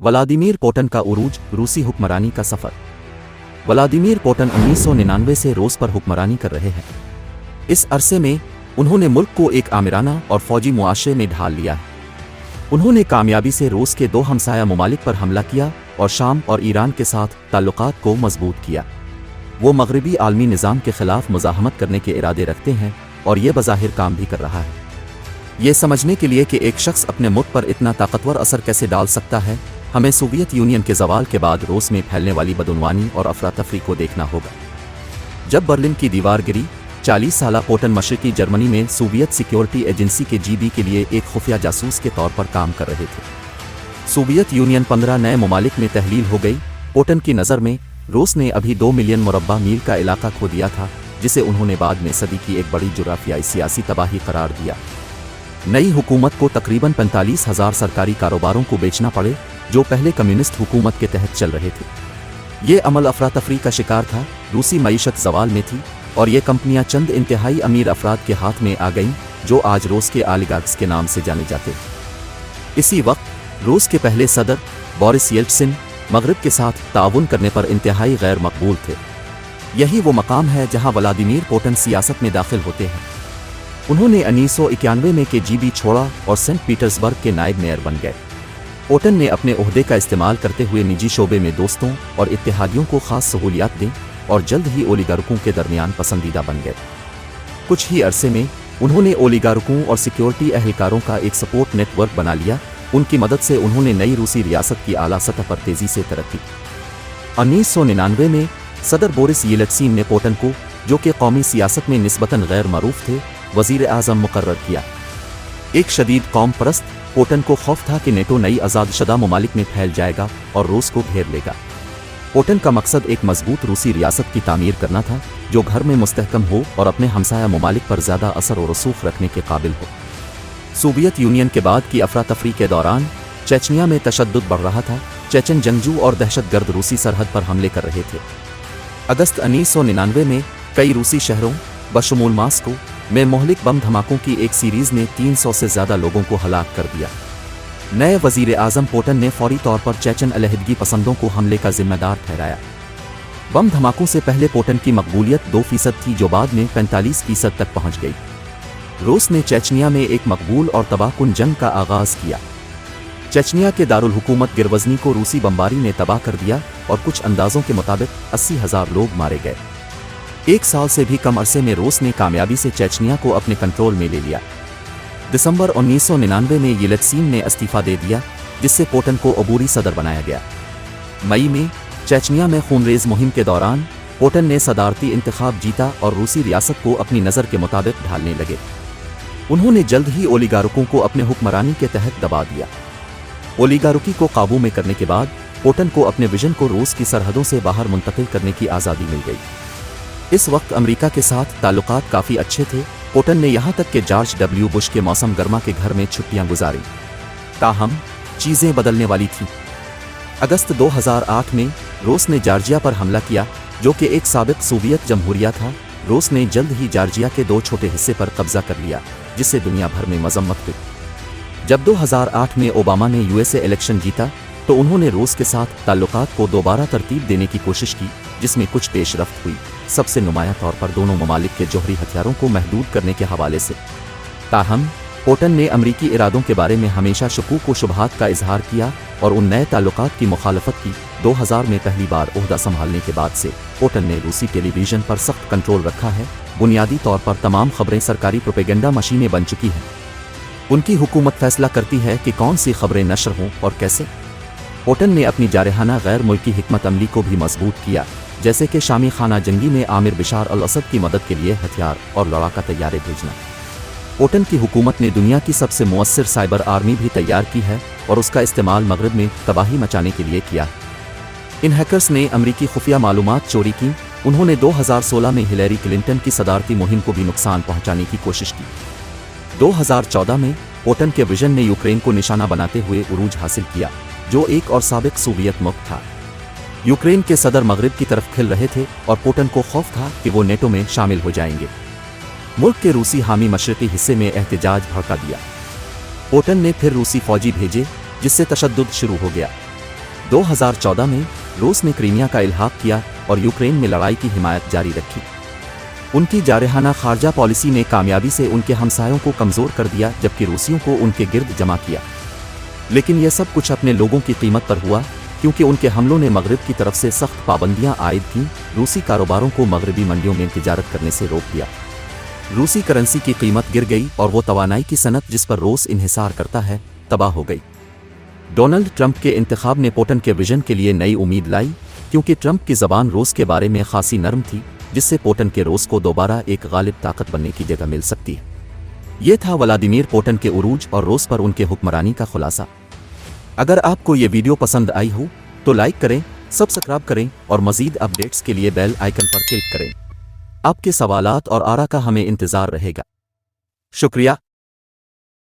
Vladimir Putin का उरूज, रूसी हुक्मरानी का सफ़र। व्लादिमीर पुतिन 1999 से रूस पर हुक्मरानी कर रहे हैं। इस अरसे में उन्होंने मुल्क को एक आमिराना और फौजी मुआशरे में ढाल लिया है। उन्होंने कामयाबी से रूस के दो हमसाया ममालिक पर हमला किया और शाम और ईरान के साथ ताल्लुकात को मजबूत किया। वो मगरबी आलमी निज़ाम के खिलाफ मुज़ाहमत करने के इरादे रखते हैं और ये बज़ाहिर काम भी कर रहा है। ये समझने के लिए कि एक शख्स अपने मुल्क पर इतना ताकतवर असर कैसे डाल सकता है, हमें सोवियत यूनियन के ज़वाल के बाद रूस में फैलने वाली बदउनवानी और अफरा-तफरी को देखना होगा। जब बर्लिन की दीवार गिरी, 40 साला पुतिन मशरकी जर्मनी में सोवियत सिक्योरिटी एजेंसी के जीबी के लिए एक खुफिया जासूस के तौर पर काम कर रहे थे। सोवियत यूनियन 15 नए ममालिक में तहलील हो गई। पुतिन की नज़र में रूस ने अभी 2 मिलियन मुरब्बा मील का इलाका खो दिया था, जिसे उन्होंने बाद में सदी की एक बड़ी जुग़राफ़ियाई सियासी तबाही करार दिया। नई हुकूमत को तकरीबन 45,000 सरकारी कारोबारों को बेचना पड़े, जो पहले कम्युनिस्ट हुकूमत के तहत चल रहे थे। ये अमल अफरा-तफरी का शिकार था, रूसी मईशत ज़वाल में थी और ये कंपनियां चंद इंतहाई अमीर अफराद के हाथ में आ गईं, जो आज रूस के ओलिगार्क्स के नाम से जाने जाते हैं। इसी वक्त रूस के पहले सदर बोरिस येल्त्सिन मगरिब के साथ ताउन करने पर इंतहाई गैर मकबूल थे। यही वो मकाम है जहां व्लादिमीर पुतिन सियासत में दाखिल होते हैं। उन्होंने 1991 में केजीबी छोड़ा और सेंट पीटर्सबर्ग के नायब मेयर बन गए। पुतिन ने अपने ओहदे का इस्तेमाल करते हुए निजी शोबे में दोस्तों और इत्तेहादियों को खास सहूलियात दी और जल्द ही ओलिगार्कों के दरमियान पसंदीदा बन गए। कुछ ही अरसे में उन्होंने ओलिगार्कों और सिक्योरिटी अहलकारों का एक सपोर्ट नेटवर्क बना लिया। उनकी मदद से उन्होंने नई रूसी रियासत की आला सतह पर तेजी से तरक्की की। 1999 में सदर बोरिस येल्त्सिन ने पुतिन को, जो कि कौमी सियासत में निस्बतन गैर मरूफ थे, वज़ीर आज़म मुकर्रर किया। एक शदीद कौम परस्त पुतिन को खौफ था कि नेटो नई आज़ाद शुदा ममालिक में फैल जाएगा और रूस को घेर लेगा। पुतिन का मकसद एक मजबूत रूसी रियासत की तामीर करना था, जो घर में मुस्तहकम हो और अपने हमसाया ममालिक पर ज़्यादा असर और रसूख रखने के काबिल हो। सोवियत यूनियन के बाद की अफरा तफरी के दौरान चेचनिया में तशद्दुद बढ़ रहा था। चेचन जंगजू और दहशतगर्द रूसी सरहद पर हमले कर रहे थे। अगस्त 1999 में कई रूसी शहरों बशमूल मास्को में मोहलिक बम धमाकों की एक सीरीज ने 300 से ज़्यादा लोगों को हलाक कर दिया। नए वज़ीर आज़म पुतिन ने फौरी तौर पर चेचन अलहदगी पसंदों को हमले का जिम्मेदार ठहराया। बम धमाकों से पहले पुतिन की मकबूलियत 2% थी, जो बाद में 45% तक पहुंच गई। रूस ने चेचनिया में एक मकबूल और तबाहकुन जंग का आगाज़ किया। चेचनिया के दारुल हुकूमत गिरवज़नी को रूसी बमबारी ने तबाह कर दिया और कुछ अंदाज़ों के मुताबिक 80,000 लोग मारे गए। एक साल से भी कम अरसे में रूस ने कामयाबी से चेचनिया को अपने कंट्रोल में ले लिया। दिसंबर 1999 में येल्त्सिन ने इस्तीफ़ा दे दिया, जिससे पुतिन को अबूरी सदर बनाया गया। मई में चेचनिया में खूनरेज़ मुहिम के दौरान पुतिन ने सदारती इंतखाब जीता और रूसी रियासत को अपनी नज़र के मुताबिक ढालने लगे। उन्होंने जल्द ही ओलिगार्कों को अपने हुक्मरानी के तहत दबा दिया। ओलिगार्की को काबू में करने के बाद पुतिन को अपने विजन को रूस की सरहदों से बाहर मुंतकिल करने की आज़ादी मिल गई। इस वक्त अमेरिका के साथ ताल्लुकात काफ़ी अच्छे थे। पुतिन ने यहाँ तक कि जॉर्ज डब्ल्यू बुश के मौसम गर्मा के घर में छुट्टियाँ गुजारी। ताहम चीज़ें बदलने वाली थीं। अगस्त 2008 में रूस ने जॉर्जिया पर हमला किया, जो कि एक साबिक सोवियत जमहूरिया था। रूस ने जल्द ही जॉर्जिया के 2 छोटे हिस्से पर कब्जा कर लिया, जिससे दुनिया भर में मजम्मत हुई। जब 2008 में ओबामा ने यूएसए इलेक्शन जीता, तो उन्होंने रूस के साथ ताल्लुकात को दोबारा तरतीब देने की कोशिश की, जिसमें कुछ पेशरफ्त हुई, सबसे नुमायां तौर पर दोनों ममालिक के जौहरी हथियारों को महदूद करने के हवाले से। ताहम पुतिन ने अमरीकी इरादों के बारे में हमेशा शकूक व शुबहात का इजहार किया और उन नए ताल्लुकात की मुखालफत की। 2000 में पहली बार ओहदा संभालने के बाद से पुतिन ने रूसी टेलीविज़न पर सख्त कंट्रोल रखा है। बुनियादी तौर पर तमाम खबरें सरकारी प्रोपेगेंडा मशीनें बन चुकी हैं। उनकी हुकूमत फैसला करती है कि कौन सी खबरें नशर हों और कैसे। पुतिन ने अपनी जारहाना गैर मुल्की हिकमत अमली को भी मजबूत किया, जैसे कि शामी खाना जंगी में आमिर बशार अल असद की मदद के लिए हथियार और लड़ाका तैयारे भेजना। पुतिन की हुकूमत ने दुनिया की सबसे मुअस्सिर साइबर आर्मी भी तैयार की है और उसका इस्तेमाल मगरब में तबाही मचाने के लिए किया। इन हैकर्स ने अमरीकी खुफिया मालूमात चोरी की। उन्होंने 2016 में हिलेरी क्लिंटन की सदारती मुहिम को भी नुकसान पहुंचाने की कोशिश की। 2014 में पुतिन के विजन ने यूक्रेन को निशाना बनाते हुए उरूज हासिल किया, जो एक और साबिक सोवियत मुल्क था। यूक्रेन के सदर मगरिब की तरफ खिल रहे थे और पुतिन को खौफ था कि वो नेटो में शामिल हो जाएंगे। मुल्क के रूसी हामी मशरकी हिस्से में एहतजाज भड़का दिया। पुतिन ने फिर रूसी फौजी भेजे, जिससे तशद्दुद शुरू हो गया। 2014 में रूस ने क्रीमिया का इल्हाक किया और यूक्रेन में लड़ाई की हिमायत जारी रखी। उनकी जारहाना खारजा पॉलिसी ने कामयाबी से उनके हमसायों को कमज़ोर कर दिया, जबकि रूसियों को उनके गिर्द जमा किया। लेकिन यह सब कुछ अपने लोगों की कीमत पर हुआ, क्योंकि उनके हमलों ने मगरिब की तरफ से सख्त पाबंदियां आयद की, रूसी कारोबारों को मगरबी मंडियों में तिजारत करने से रोक दिया। रूसी करेंसी की कीमत गिर गई और वो तवानाई की सनत जिस पर रूस इन्हिसार करता है तबाह हो गई। डोनाल्ड ट्रंप के इंतखाब ने पुतिन के विजन के लिए नई उम्मीद लाई, क्योंकि ट्रंप की ज़बान रूस के बारे में खासी नरम थी, जिससे पुतिन के रूस को दोबारा एक गालिब ताकत बनने की जगह मिल सकती है। ये था व्लादिमीर पुतिन के उरूज और रूस पर उनके हुक्मरानी का खुलासा। अगर आपको ये वीडियो पसंद आई हो तो लाइक करें, सब्सक्राइब करें और मज़ीद अपडेट्स के लिए बेल आइकन पर क्लिक करें। आपके सवालात और आरा का हमें इंतज़ार रहेगा। शुक्रिया।